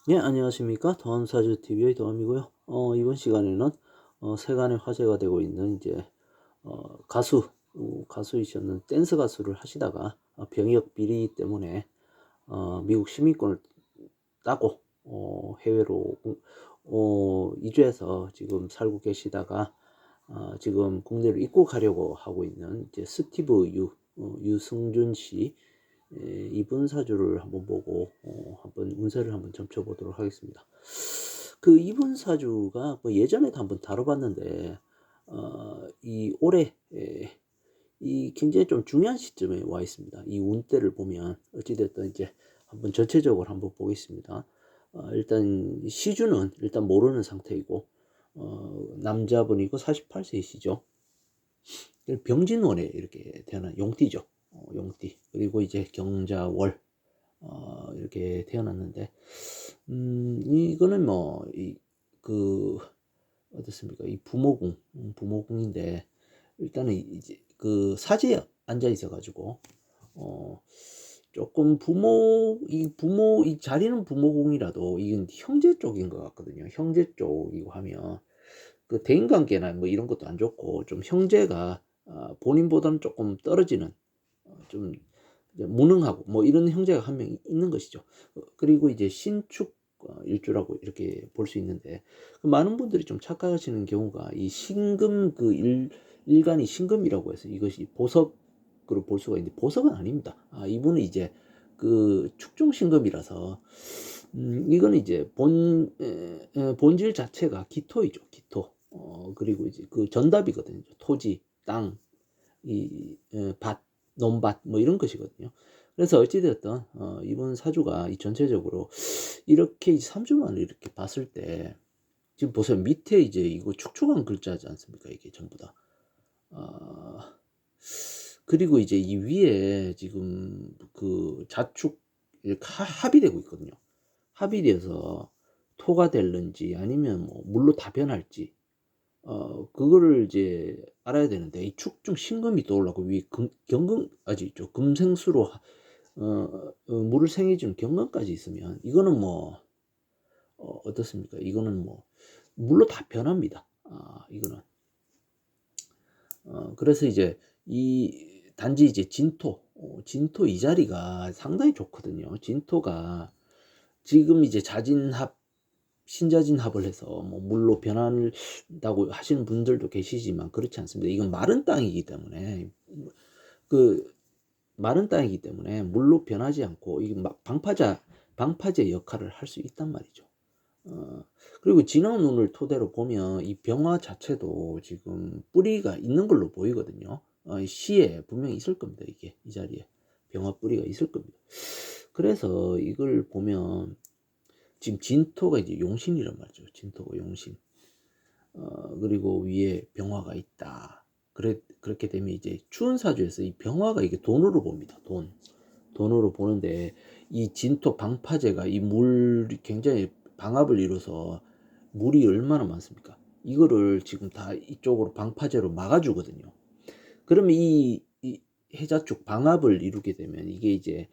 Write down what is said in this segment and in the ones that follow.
네, 안녕하십니까. 더한사주TV의 더함이고요. 이번 시간에는 세간의 화제가 되고 있는 이제 가수이셨는 댄스 가수를 하시다가 병역 비리 때문에 미국 시민권을 따고 해외로 이주해서 지금 살고 계시다가 지금 국내로 입국하려고 하고 있는 이제 스티브 유승준 씨, 이분 사주를 한번 보고 한번 운세를 한번 점쳐보도록 하겠습니다. 그 이분 사주가 뭐 예전에도 한번 다뤄봤는데 이 올해 이 굉장히 좀 중요한 시점에 와 있습니다. 이 운대를 보면 어찌됐든 이제 한번 전체적으로 한번 보겠습니다. 일단 시주는 일단 모르는 상태이고 남자분이고 48세이시죠. 병진월에 이렇게 태어난 용띠죠. 용띠. 그리고 이제 경자월 이렇게 태어났는데 이거는 뭐 어떻습니까? 이 부모궁인데 일단은 이제 그 사지에 앉아 있어 가지고 조금 이 자리는 부모궁이라도 이건 형제 쪽인 것 같거든요. 형제 쪽이고 하면 그 대인관계나 뭐 이런 것도 안 좋고 좀 형제가 본인보다는 조금 떨어지는 좀 무능하고 뭐 이런 형제가 한 명 있는 것이죠. 그리고 이제 신축 일주라고 이렇게 볼 수 있는데 많은 분들이 좀 착각하시는 경우가 이 신금 일간이 신금이라고 해서 이것이 보석으로 볼 수가 있는데 보석은 아닙니다. 이분은 이제 그 축중 신금이라서 이거는 이제 본질 자체가 기토이죠. 기토. 그리고 이제 그 전답이거든요. 토지, 땅, 밭, 논밭 뭐 이런 것이거든요. 그래서 어찌되었든 이번 사주가 이 전체적으로 이렇게 3주만을 이렇게 봤을 때 지금 보세요. 밑에 이제 이거 축축한 글자지 않습니까? 이게 전부 다. 그리고 이제 이 위에 지금 그 자축 합이 되고 있거든요. 합이 돼서 토가 될는지 아니면 뭐 물로 다 변할지 그거를 이제 알아야 되는데 이 축중 신금이 떠올라고 위에 경금 아직 있죠. 금생수로 물을 생해주는 경금까지 있으면 이거는 뭐 어떻습니까? 이거는 뭐 물로 다 변합니다. 이거는 그래서 이제 이 단지 이제 진토 이 자리가 상당히 좋거든요. 진토가 지금 이제 자진합 신자진합을 해서 뭐 물로 변한다고 하시는 분들도 계시지만 그렇지 않습니다. 이건 마른 땅이기 때문에 그 마른 땅이기 때문에 물로 변하지 않고 이게 방파제 역할을 할 수 있단 말이죠. 그리고 진원 운을 토대로 보면 이 병화 자체도 지금 뿌리가 있는 걸로 보이거든요. 시에 분명히 있을 겁니다. 이게 이 자리에 병화 뿌리가 있을 겁니다. 그래서 이걸 보면 지금 진토가 이제 용신이란 말이죠. 진토가 용신. 그리고 위에 병화가 있다. 그렇게 되면 이제 추운 사주에서 이 병화가 이게 돈으로 봅니다. 돈으로 보는데 이 진토 방파제가 이 물이 굉장히 방압을 이뤄서 물이 얼마나 많습니까? 이거를 지금 다 이쪽으로 방파제로 막아주거든요. 그러면 이 해자축 방압을 이루게 되면 이게 이제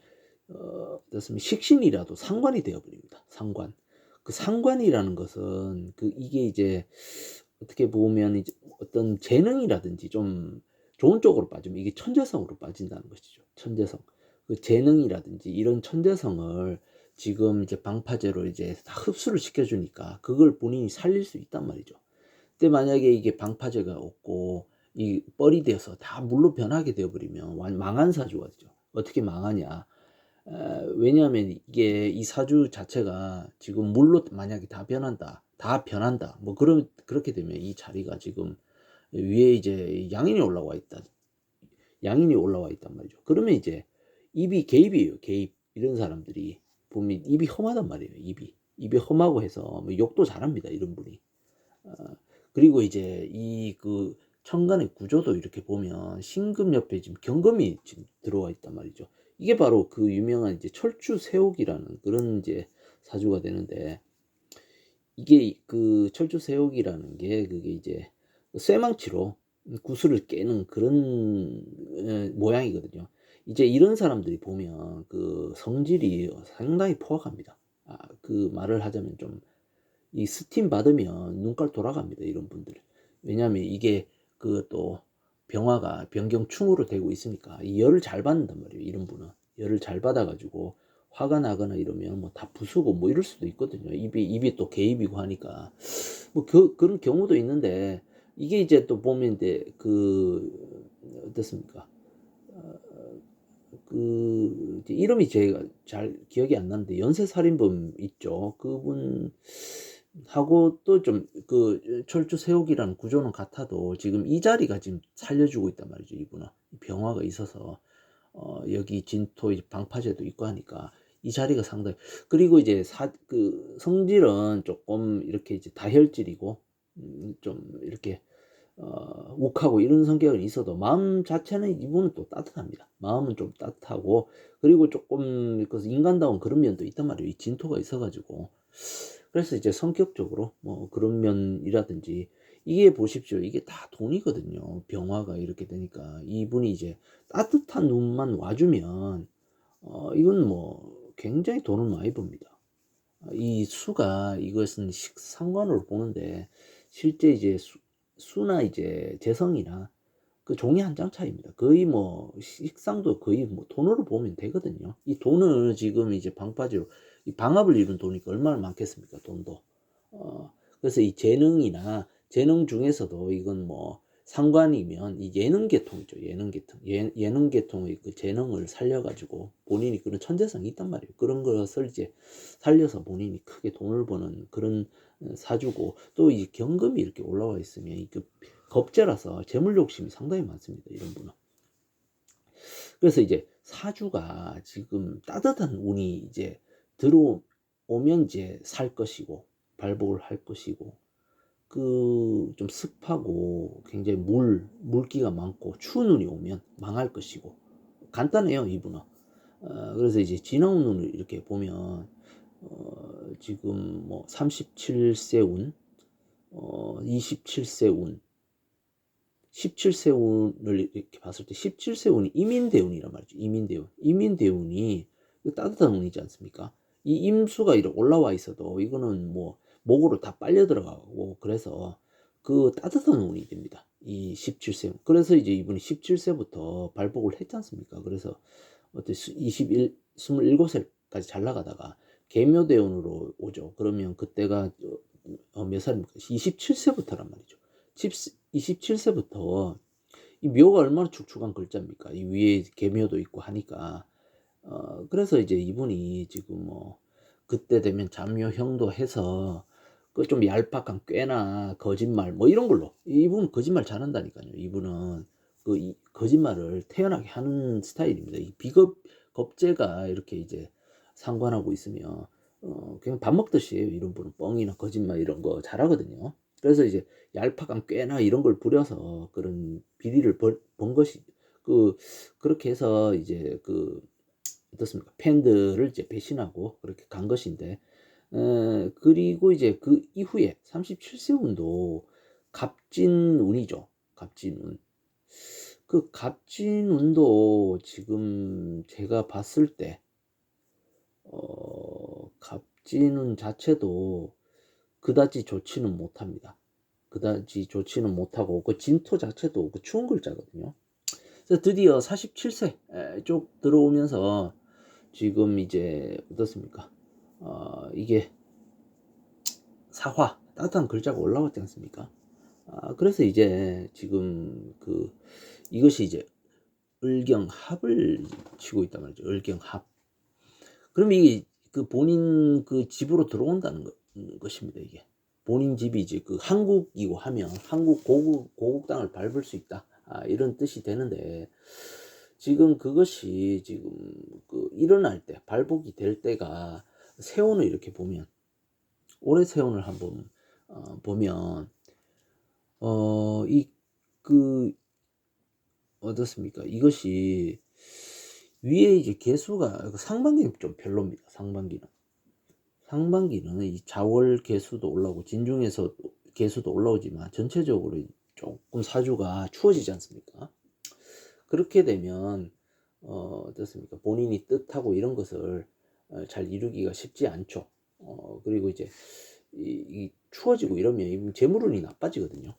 어떻습니까? 식신이라도 상관이 되어버립니다. 상관. 그 상관이라는 것은 이게 이제 어떻게 보면 이제 어떤 재능이라든지 좀 좋은 쪽으로 빠지면 이게 천재성으로 빠진다는 것이죠. 천재성. 그 재능이라든지 이런 천재성을 지금 이제 방파제로 이제 다 흡수를 시켜주니까 그걸 본인이 살릴 수 있단 말이죠. 근데 만약에 이게 방파제가 없고 이 뻘이 되어서 다 물로 변하게 되어버리면 망한 사주가 되죠. 어떻게 망하냐? 왜냐하면 이게 이 사주 자체가 지금 물로 만약에 다 변한다. 뭐 그렇게 되면 이 자리가 지금 위에 이제 양인이 올라와 있단 말이죠. 그러면 이제 입이 개입이에요. 개입. 이런 사람들이 보면 입이 험하단 말이에요. 입이 험하고 해서 뭐 욕도 잘합니다. 이런 분이. 어, 그리고 이제 이 그 천간의 구조도 이렇게 보면 신금 옆에 지금 경금이 지금 들어와 있단 말이죠. 이게 바로 그 유명한 이제 철주세옥이라는 그런 이제 사주가 되는데 이게 그 철주세옥이라는 게 그게 이제 쇠망치로 구슬을 깨는 그런 모양이거든요. 이제 이런 사람들이 보면 그 성질이 상당히 포악합니다. 그 말을 하자면 좀 이 스팀 받으면 눈깔 돌아갑니다, 이런 분들은. 왜냐하면 이게 그 또 병화가 병경충으로 되고 있으니까 이 열을 잘 받는단 말이에요, 이런 분은. 열을 잘 받아 가지고 화가 나거나 이러면 뭐 다 부수고 뭐 이럴 수도 있거든요. 입이 또 개입이고 하니까. 뭐 그런 경우도 있는데, 이게 이제 또 보면 이제 어떻습니까? 이제 이름이 제가 잘 기억이 안 나는데 연쇄살인범 있죠. 그분 하고 또 좀 철주 세옥이라는 구조는 같아도 지금 이 자리가 지금 살려주고 있단 말이죠, 이분은. 병화가 있어서 여기 진토 방파제도 있고 하니까 이 자리가 상당히. 그리고 이제 성질은 조금 이렇게 이제 다혈질이고 좀 이렇게 욱하고 이런 성격은 있어도 마음 자체는 이분은 또 따뜻합니다. 마음은 좀 따뜻하고, 그리고 조금 인간다운 그런 면도 있단 말이에요. 이 진토가 있어가지고. 그래서 이제 성격적으로 뭐 그런 면이라든지, 이게 보십시오. 이게 다 돈이거든요. 병화가 이렇게 되니까 이분이 이제 따뜻한 눈만 와주면 이건 뭐 굉장히 돈을 많이 법니다. 이 수가, 이것은 상관으로 보는데 실제 이제 수나 이제 재성이나 그 종이 한 장 차이입니다. 거의 뭐 식상도 거의 뭐 돈으로 보면 되거든요. 이 돈을 지금 이제 방파제로 이 방압을 이룬 돈이 얼마나 많겠습니까? 돈도. 그래서 이 재능 중에서도 이건 뭐 상관이면 이 예능 계통이죠. 예능 계통. 예능 계통의 그 재능을 살려가지고 본인이 그런 천재성이 있단 말이에요. 그런 것을 이제 살려서 본인이 크게 돈을 버는 그런 사주고, 또 이 경금이 이렇게 올라와 있으면 그 겁재라서 재물 욕심이 상당히 많습니다, 이런 분은. 그래서 이제 사주가 지금 따뜻한 운이 이제 들어오면 이제 살 것이고 발복을 할 것이고, 좀 습하고 굉장히 물기가 많고 추운 눈이 오면 망할 것이고, 간단해요, 이분은. 그래서 이제 지나온 눈을 이렇게 보면 지금 뭐 37세 운, 27세 운, 17세 운을 이렇게 봤을 때 17세 운이 이민대운이란 말이죠. 이민대운이 따뜻한 운이지 않습니까? 이 임수가 이렇게 올라와 있어도 이거는 뭐 목으로 다 빨려 들어가고, 그래서 그 따뜻한 운이 됩니다. 이 17세. 그래서 이제 이분이 17세부터 발복을 했지 않습니까? 그래서 어때 27세까지 잘 나가다가 계묘대운으로 오죠. 그러면 그때가 몇 살입니까? 27세부터란 말이죠. 27세부터 이 묘가 얼마나 축축한 글자입니까? 이 위에 계묘도 있고 하니까. 그래서 이제 이분이 지금 뭐 그때 되면 잠묘형도 해서 그 좀 얄팍한 꾀나 거짓말 뭐 이런 걸로, 이분은 거짓말 잘한다니까요. 이분은 거짓말을 태연하게 하는 스타일입니다. 이 겁재가 이렇게 이제 상관하고 있으면 그냥 밥 먹듯이 이런 분은 뻥이나 거짓말 이런 거 잘하거든요. 그래서 이제 얄팍한 꾀나 이런 걸 부려서 그런 비리를 번 것이, 그렇게 해서 이제 어떻습니까? 팬들을 이제 배신하고 그렇게 간 것인데, 그리고 이제 그 이후에 37세 운도 갑진운이죠. 갑진운. 그 갑진운도 지금 제가 봤을 때 갑진운 자체도 그다지 좋지는 못합니다. 그다지 좋지는 못하고 그 진토 자체도 그 추운 글자거든요. 그래서 드디어 47세 쪽 들어오면서 지금 이제 어떻습니까? 이게 사화 따뜻한 글자가 올라왔지 않습니까? 그래서 이제 지금 이것이 이제 을경합을 치고 있단 말이죠. 을경합. 그럼 이게 본인 집으로 들어온다는 것입니다. 이게 본인 집이 이제 한국이고 하면 한국 고국 땅을 밟을 수 있다. 이런 뜻이 되는데, 지금 그것이 지금 일어날 때 발복이 될 때가 세운을 이렇게 보면, 올해 세운을 한번 보면 어떻습니까? 이것이 위에 이제 개수가 상반기는 좀 별로입니다. 상반기는 이 자월 개수도 올라오고 진중에서 개수도 올라오지만 전체적으로 조금 사주가 추워지지 않습니까? 그렇게 되면 어떻습니까? 본인이 뜻하고 이런 것을 잘 이루기가 쉽지 않죠. 그리고 이제 이 추워지고 이러면 이 재물운이 나빠지거든요.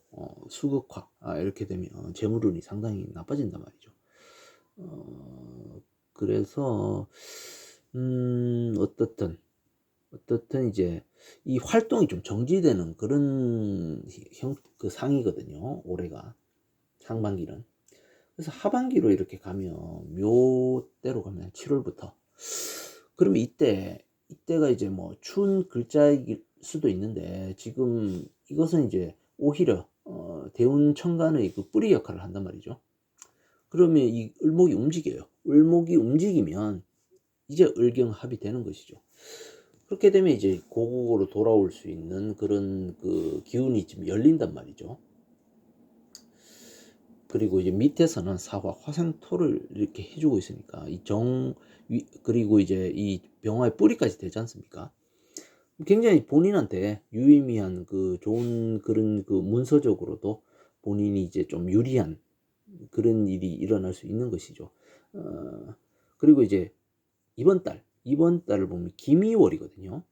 수극화 이렇게 되면 재물운이 상당히 나빠진단 말이죠. 그래서 어떻든 이제 이 활동이 좀 정지되는 그런 그 상이거든요. 올해가 상반기는. 그래서 하반기로 이렇게 가면 묘대로 가면 7월부터 그러면 이때가 이제 뭐 추운 글자일 수도 있는데 지금 이것은 이제 오히려 대운천간의 그 뿌리 역할을 한단 말이죠. 그러면 이 을목이 움직여요. 을목이 움직이면 이제 을경합이 되는 것이죠. 그렇게 되면 이제 고국으로 돌아올 수 있는 그런 그 기운이 지금 열린단 말이죠. 그리고 이제 밑에서는 사화, 화생토를 이렇게 해주고 있으니까 그리고 이제 이 병화의 뿌리까지 되지 않습니까? 굉장히 본인한테 유의미한 그 좋은 그런 그 문서적으로도 본인이 이제 좀 유리한 그런 일이 일어날 수 있는 것이죠. 그리고 이제 이번 달을 보면 기미월이거든요.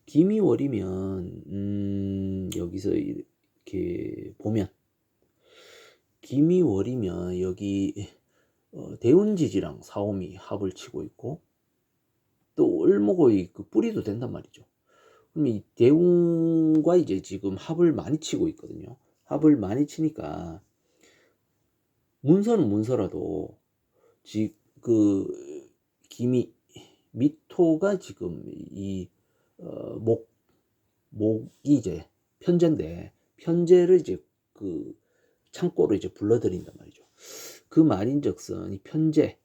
기미월이면 여기서 이렇게 보면 기미월이면 여기 대운지지랑 사오미 합을 치고 있고 또 을목의 그 뿌리도 된단 말이죠. 그럼 이 대운과 이제 지금 합을 많이 치고 있거든요. 합을 많이 치니까 문서는 문서라도 그 기미 미토가 지금 이 목이 이제 편제인데 편제를 이제 그 창고로 이제 불러들인단 말이죠. 그 말인즉슨 이 편제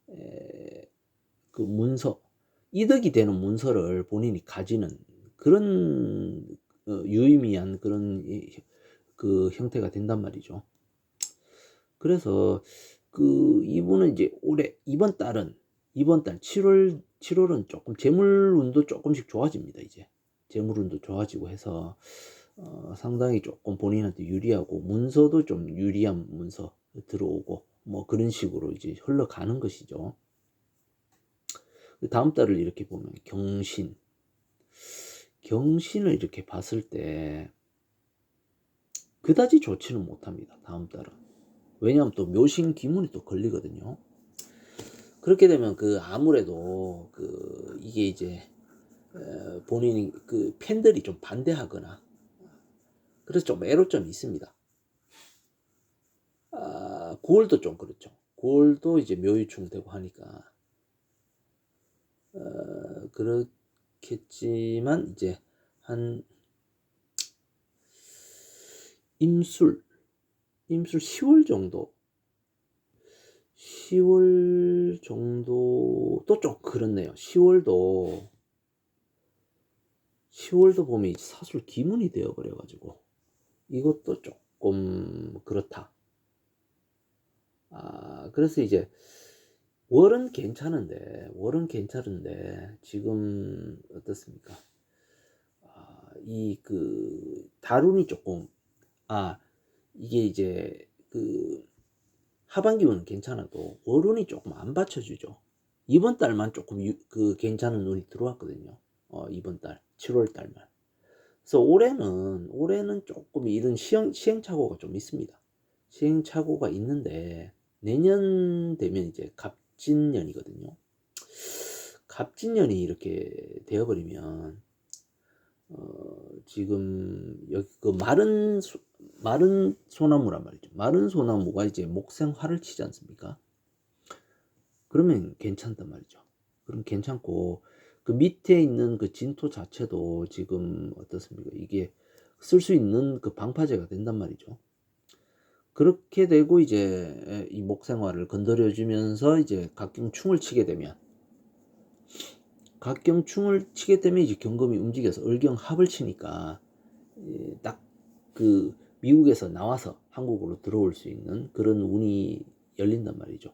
그 문서 이득이 되는 문서를 본인이 가지는 그런 유의미한 그런 그 형태가 된단 말이죠. 그래서 그 이분은 이제 올해 이번 달 7월은 조금 재물운도 조금씩 좋아집니다. 이제 재물운도 좋아지고 해서 상당히 조금 본인한테 유리하고 문서도 좀 유리한 문서 들어오고 뭐 그런 식으로 이제 흘러가는 것이죠. 다음 달을 이렇게 보면 경신을 이렇게 봤을 때 그다지 좋지는 못합니다. 다음 달은. 왜냐하면 또 묘신 기문이 또 걸리거든요. 그렇게 되면 그 아무래도 그 이게 이제 본인이 그 팬들이 좀 반대하거나 그래서 좀 애로점이 있습니다. 9월도 좀 그렇죠. 9월도 이제 묘유충 되고 하니까 그렇겠지만 이제 한 임술 10월 정도도 좀 그렇네요. 10월도 보면 이제 사술 기문이 되어 버려 가지고 이것도 조금 그렇다. 그래서 이제 월은 괜찮은데 지금 어떻습니까? 이 그 다룬이 조금 이게 이제 그 하반기운은 괜찮아도 월운이 조금 안 받쳐주죠. 이번 달만 조금 그 괜찮은 운이 들어왔거든요. 이번 달 7월 달만. 그래서 올해는 조금 이런 시행착오가 좀 있습니다. 시행착오가 있는데 내년 되면 이제 갑진년이거든요. 갑진년이 이렇게 되어버리면 지금 여기 그 마른 소나무란 말이죠. 마른 소나무가 이제 목생화를 치지 않습니까? 그러면 괜찮단 말이죠. 그럼 괜찮고 그 밑에 있는 그 진토 자체도 지금 어떻습니까? 이게 쓸 수 있는 그 방파제가 된단 말이죠. 그렇게 되고 이제 이 목생화를 건드려 주면서 이제 각경충을 치게 되면 이제 경금이 움직여서 을경합을 치니까 딱 그 미국에서 나와서 한국으로 들어올 수 있는 그런 운이 열린단 말이죠.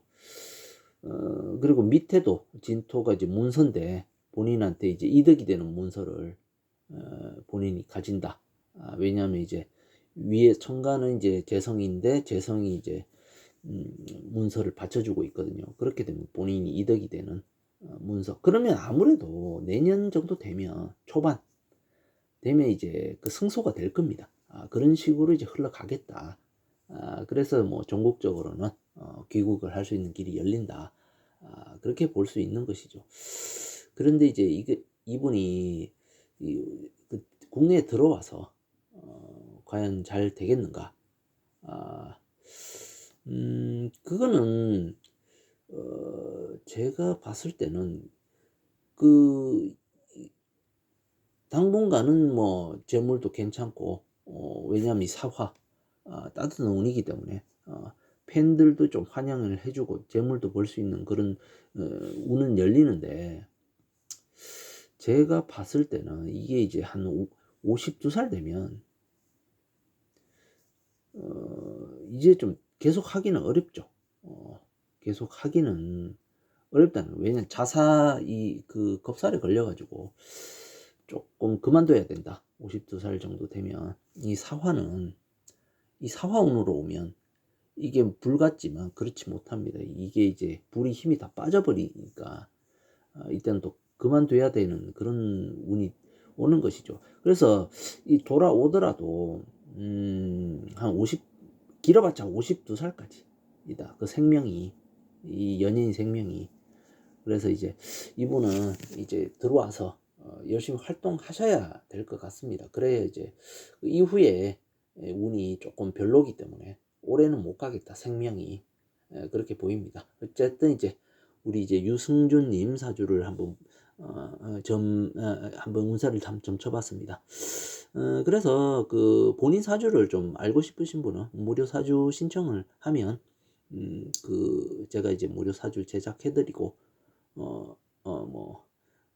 그리고 밑에도 진토가 이제 문서인데 본인한테 이제 이득이 되는 문서를 본인이 가진다. 왜냐하면 이제 위에 천간은 이제 재성인데 재성이 이제 문서를 받쳐주고 있거든요. 그렇게 되면 본인이 이득이 되는 문서. 그러면 아무래도 내년 정도 되면 초반 되면 이제 그 승소가 될 겁니다. 그런 식으로 이제 흘러가겠다. 그래서 뭐 전국적으로는 귀국을 할 수 있는 길이 열린다. 그렇게 볼 수 있는 것이죠. 그런데 이제 이분이 그 국내에 들어와서 과연 잘 되겠는가? 아, 그거는 제가 봤을 때는 그 당분간은 뭐 재물도 괜찮고, 왜냐면 이 사화, 따뜻한 운이기 때문에 팬들도 좀 환영을 해주고 재물도 벌 수 있는 그런 운은 열리는데, 제가 봤을 때는 이게 이제 한 52살 되면 이제 좀 계속 하기는 어렵죠. 계속 하기는 어렵다는, 왜냐면 그 겁살에 걸려가지고 조금 그만둬야 된다. 52살 정도 되면 이 사화운으로 오면 이게 불 같지만 그렇지 못합니다. 이게 이제 불이 힘이 다 빠져버리니까 이때는 또 그만둬야 되는 그런 운이 오는 것이죠. 그래서 이 돌아오더라도 한 50, 길어봤자 52살까지이다. 그 생명이, 이 연예인 생명이. 그래서 이제 이분은 이제 들어와서 열심히 활동하셔야 될 것 같습니다. 그래야 이제 그 이후에 운이 조금 별로기 때문에 올해는 못 가겠다, 생명이. 그렇게 보입니다. 어쨌든 이제 우리 이제 유승준님 사주를 한번 한번 운세를 좀 쳐봤습니다. 그래서 그 본인 사주를 좀 알고 싶으신 분은 무료 사주 신청을 하면 그 제가 이제 무료 사주 제작해드리고 뭐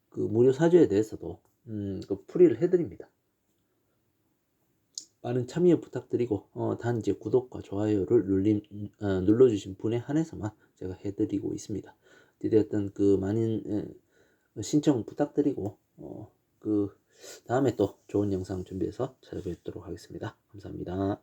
그 무료 사주에 대해서도 그 풀이를 해드립니다. 많은 참여 부탁드리고 단 이제 구독과 좋아요를 눌러주신 분에 한해서만 제가 해드리고 있습니다. 어찌되었든 그 많은 신청 부탁드리고 그 다음에 또 좋은 영상 준비해서 찾아뵙도록 하겠습니다. 감사합니다.